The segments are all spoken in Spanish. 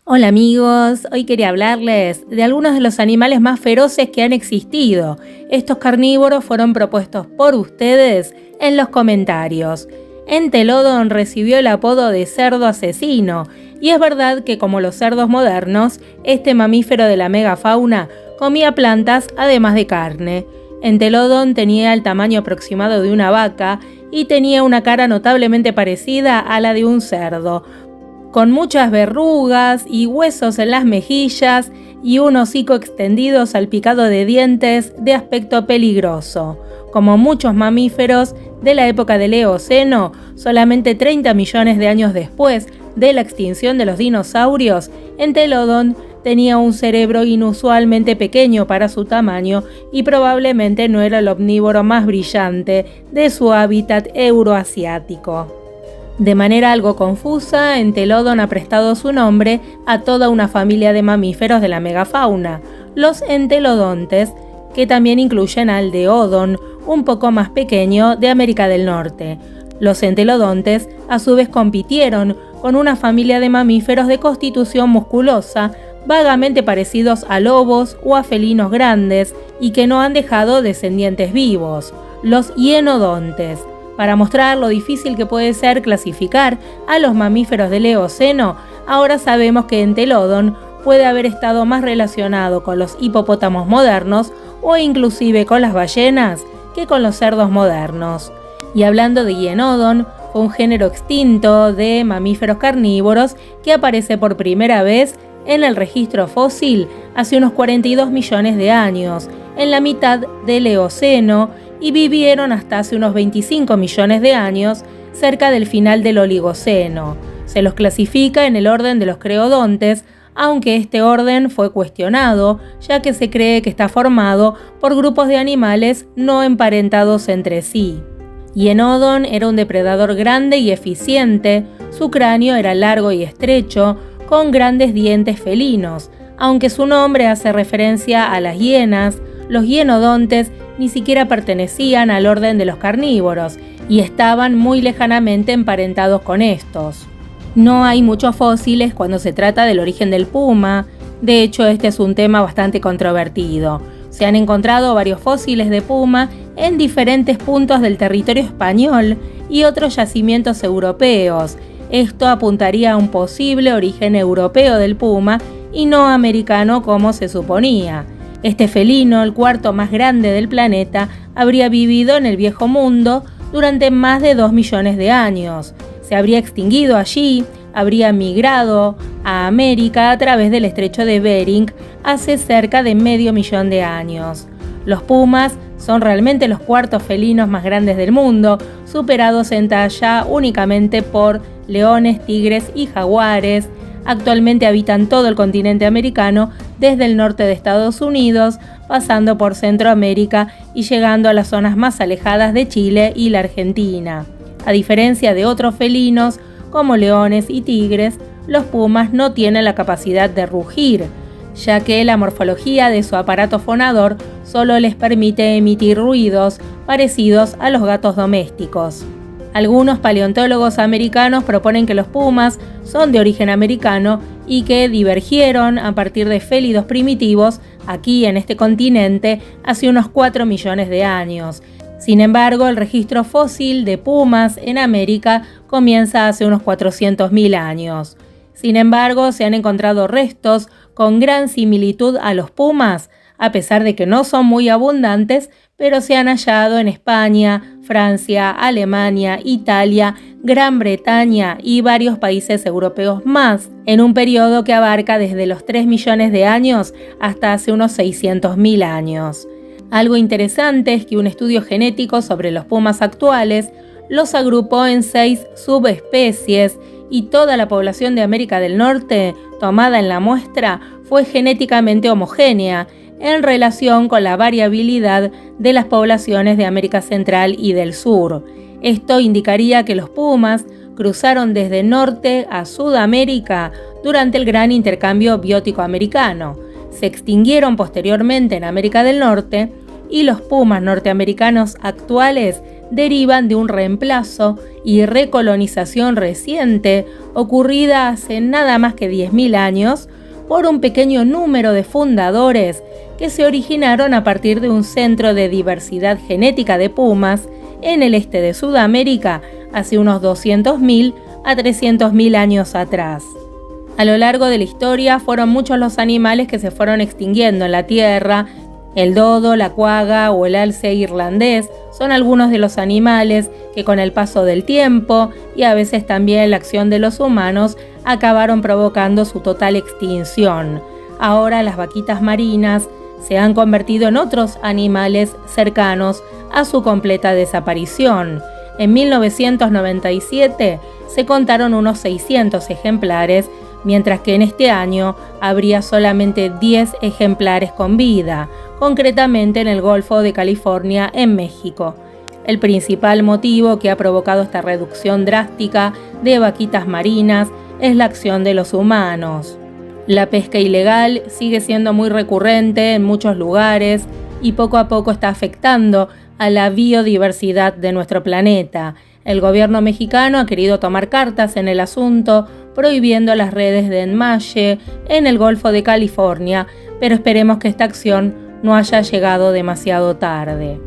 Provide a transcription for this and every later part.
Hola amigos, hoy quería hablarles de algunos de los animales más feroces que han existido. Estos carnívoros fueron propuestos por ustedes en los comentarios. Entelodon recibió el apodo de cerdo asesino, y es verdad que como los cerdos modernos, este mamífero de la megafauna comía plantas además de carne. Entelodon tenía el tamaño aproximado de una vaca y tenía una cara notablemente parecida a la de un cerdo, con muchas verrugas y huesos en las mejillas y un hocico extendido salpicado de dientes de aspecto peligroso. Como muchos mamíferos de la época del Eoceno, solamente 30 millones de años después de la extinción de los dinosaurios, Entelodon tenía un cerebro inusualmente pequeño para su tamaño y probablemente no era el omnívoro más brillante de su hábitat euroasiático. De manera algo confusa, Entelodon ha prestado su nombre a toda una familia de mamíferos de la megafauna, los entelodontes, que también incluyen al Deodon, un poco más pequeño, de América del Norte. Los entelodontes a su vez compitieron con una familia de mamíferos de constitución musculosa, vagamente parecidos a lobos o a felinos grandes y que no han dejado descendientes vivos, los hienodontes. Para mostrar lo difícil que puede ser clasificar a los mamíferos del Eoceno, ahora sabemos que Entelodon puede haber estado más relacionado con los hipopótamos modernos o inclusive con las ballenas que con los cerdos modernos. Y hablando de Hyenodon, fue un género extinto de mamíferos carnívoros que aparece por primera vez en el registro fósil hace unos 42 millones de años, en la mitad del Eoceno, y vivieron hasta hace unos 25 millones de años, cerca del final del Oligoceno. Se los clasifica en el orden de los creodontes, aunque este orden fue cuestionado, ya que se cree que está formado por grupos de animales no emparentados entre sí. Hyenodon era un depredador grande y eficiente, su cráneo era largo y estrecho, con grandes dientes felinos. Aunque su nombre hace referencia a las hienas, los hyenodontes ni siquiera pertenecían al orden de los carnívoros y estaban muy lejanamente emparentados con estos. No hay muchos fósiles cuando se trata del origen del puma. De hecho, este es un tema bastante controvertido. Se han encontrado varios fósiles de puma en diferentes puntos del territorio español y otros yacimientos europeos. Esto apuntaría a un posible origen europeo del puma y no americano como se suponía. Este felino, el cuarto más grande del planeta, habría vivido en el Viejo Mundo durante más de 2 millones de años. Se habría extinguido allí, habría migrado a América a través del estrecho de Bering hace cerca de medio millón de años. Los pumas son realmente los cuartos felinos más grandes del mundo, superados en talla únicamente por leones, tigres y jaguares. Actualmente habitan todo el continente americano, desde el norte de Estados Unidos, pasando por Centroamérica y llegando a las zonas más alejadas de Chile y la Argentina. A diferencia de otros felinos, como leones y tigres, los pumas no tienen la capacidad de rugir, ya que la morfología de su aparato fonador solo les permite emitir ruidos parecidos a los gatos domésticos. Algunos paleontólogos americanos proponen que los pumas son de origen americano y que divergieron a partir de félidos primitivos aquí en este continente hace unos 4 millones de años. Sin embargo, el registro fósil de pumas en América comienza hace unos 400.000 años. Sin embargo, se han encontrado restos con gran similitud a los pumas, a pesar de que no son muy abundantes, pero se han hallado en España, Francia, Alemania, Italia, Gran Bretaña y varios países europeos más, en un periodo que abarca desde los 3 millones de años hasta hace unos 600.000 años. Algo interesante es que un estudio genético sobre los pumas actuales los agrupó en 6 subespecies y toda la población de América del Norte, tomada en la muestra, fue genéticamente homogénea, en relación con la variabilidad de las poblaciones de América Central y del Sur. Esto indicaría que los pumas cruzaron desde Norte a Sudamérica durante el gran intercambio biótico americano. Se extinguieron posteriormente en América del Norte y los pumas norteamericanos actuales derivan de un reemplazo y recolonización reciente ocurrida hace nada más que 10.000 años por un pequeño número de fundadores que se originaron a partir de un centro de diversidad genética de pumas en el este de Sudamérica hace unos 200.000 a 300.000 años atrás. A lo largo de la historia fueron muchos los animales que se fueron extinguiendo en la Tierra. El dodo, la cuaga o el alce irlandés son algunos de los animales que con el paso del tiempo y a veces también la acción de los humanos acabaron provocando su total extinción. Ahora las vaquitas marinas se han convertido en otros animales cercanos a su completa desaparición. En 1997 se contaron unos 600 ejemplares, mientras que en este año habría solamente 10 ejemplares con vida, concretamente en el Golfo de California, en México. El principal motivo que ha provocado esta reducción drástica de vaquitas marinas es la acción de los humanos. La pesca ilegal sigue siendo muy recurrente en muchos lugares y poco a poco está afectando a la biodiversidad de nuestro planeta. El gobierno mexicano ha querido tomar cartas en el asunto, prohibiendo las redes de enmalle en el Golfo de California, pero esperemos que esta acción no haya llegado demasiado tarde.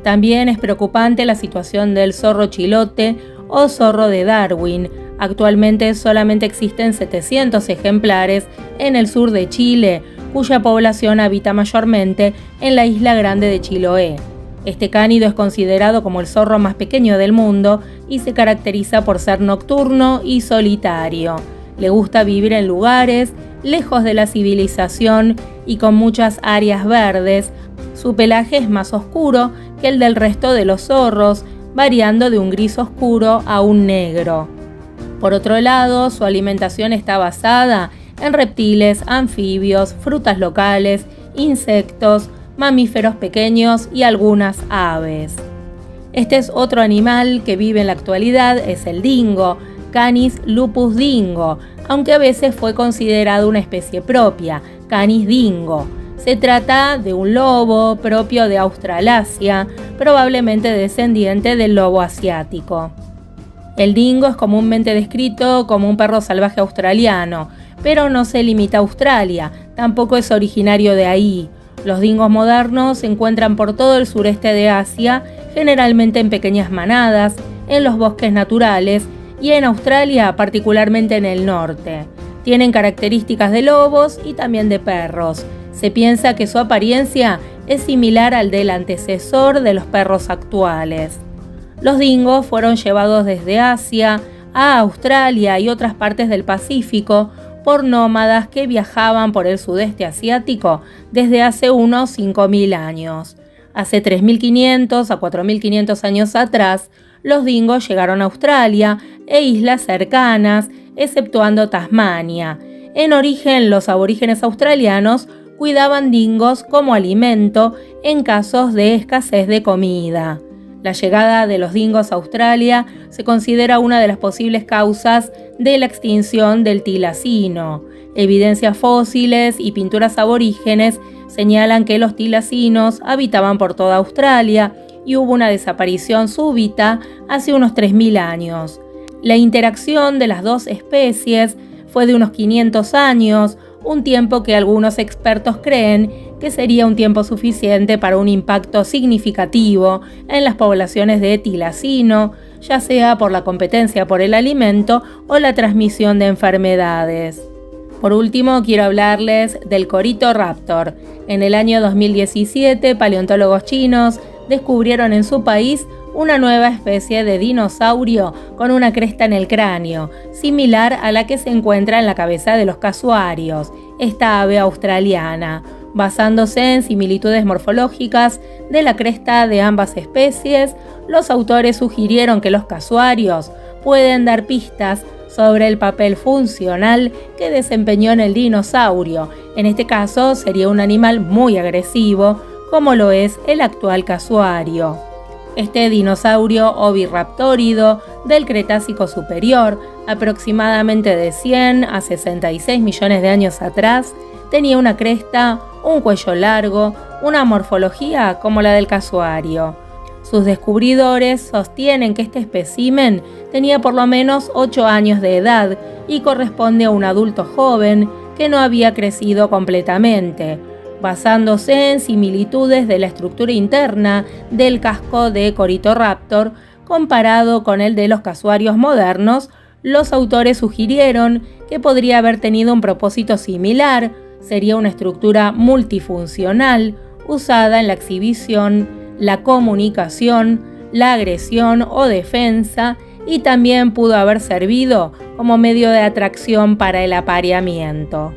También es preocupante la situación del zorro chilote o zorro de Darwin. Actualmente solamente existen 700 ejemplares en el sur de Chile, cuya población habita mayormente en la isla grande de Chiloé. Este cánido es considerado como el zorro más pequeño del mundo y se caracteriza por ser nocturno y solitario. Le gusta vivir en lugares lejos de la civilización y con muchas áreas verdes. Su pelaje es más oscuro que el del resto de los zorros, variando de un gris oscuro a un negro. Por otro lado, su alimentación está basada en reptiles, anfibios, frutas locales, insectos, mamíferos pequeños y algunas aves. Este es otro animal que vive en la actualidad, es el dingo, Canis lupus dingo, aunque a veces fue considerado una especie propia, Canis dingo. Se trata de un lobo propio de Australasia, probablemente descendiente del lobo asiático. El dingo es comúnmente descrito como un perro salvaje australiano, pero no se limita a Australia, tampoco es originario de ahí. Los dingos modernos se encuentran por todo el sureste de Asia, generalmente en pequeñas manadas, en los bosques naturales y en Australia, particularmente en el norte. Tienen características de lobos y también de perros. Se piensa que su apariencia es similar al del antecesor de los perros actuales. Los dingos fueron llevados desde Asia a Australia y otras partes del Pacífico por nómadas que viajaban por el sudeste asiático desde hace unos 5.000 años. Hace 3.500 a 4.500 años atrás, los dingos llegaron a Australia e islas cercanas, exceptuando Tasmania. En origen, los aborígenes australianos cuidaban dingos como alimento en casos de escasez de comida. La llegada de los dingos a Australia se considera una de las posibles causas de la extinción del tilacino. Evidencias fósiles y pinturas aborígenes señalan que los tilacinos habitaban por toda Australia y hubo una desaparición súbita hace unos 3.000 años. La interacción de las dos especies fue de unos 500 años, un tiempo que algunos expertos creen que sería un tiempo suficiente para un impacto significativo en las poblaciones de tilacino, ya sea por la competencia por el alimento o la transmisión de enfermedades. Por último, quiero hablarles del Corytoraptor. En el año 2017, paleontólogos chinos descubrieron en su país una nueva especie de dinosaurio con una cresta en el cráneo, similar a la que se encuentra en la cabeza de los casuarios, esta ave australiana. Basándose en similitudes morfológicas de la cresta de ambas especies, los autores sugirieron que los casuarios pueden dar pistas sobre el papel funcional que desempeñó en el dinosaurio. En este caso, sería un animal muy agresivo, como lo es el actual casuario. Este dinosaurio oviraptórido del Cretácico superior, aproximadamente de 100 a 66 millones de años atrás, tenía una cresta, un cuello largo, una morfología como la del casuario. Sus descubridores sostienen que este espécimen tenía por lo menos 8 años de edad y corresponde a un adulto joven que no había crecido completamente, basándose en similitudes de la estructura interna del casco de Corytoraptor comparado con el de los casuarios modernos. Los autores sugirieron que podría haber tenido un propósito similar, sería una estructura multifuncional usada en la exhibición, la comunicación, la agresión o defensa, y también pudo haber servido como medio de atracción para el apareamiento.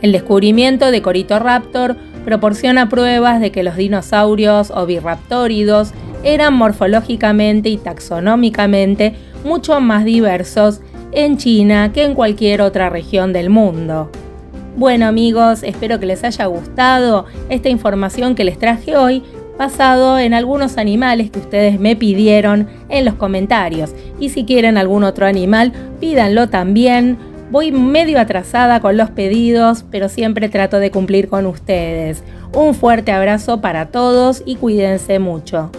El descubrimiento de Corytoraptor proporciona pruebas de que los dinosaurios oviraptóridos eran morfológicamente y taxonómicamente mucho más diversos en China que en cualquier otra región del mundo. Bueno amigos, espero que les haya gustado esta información que les traje hoy, basado en algunos animales que ustedes me pidieron en los comentarios. Y si quieren algún otro animal, pídanlo también. Voy medio atrasada con los pedidos, pero siempre trato de cumplir con ustedes. Un fuerte abrazo para todos y cuídense mucho.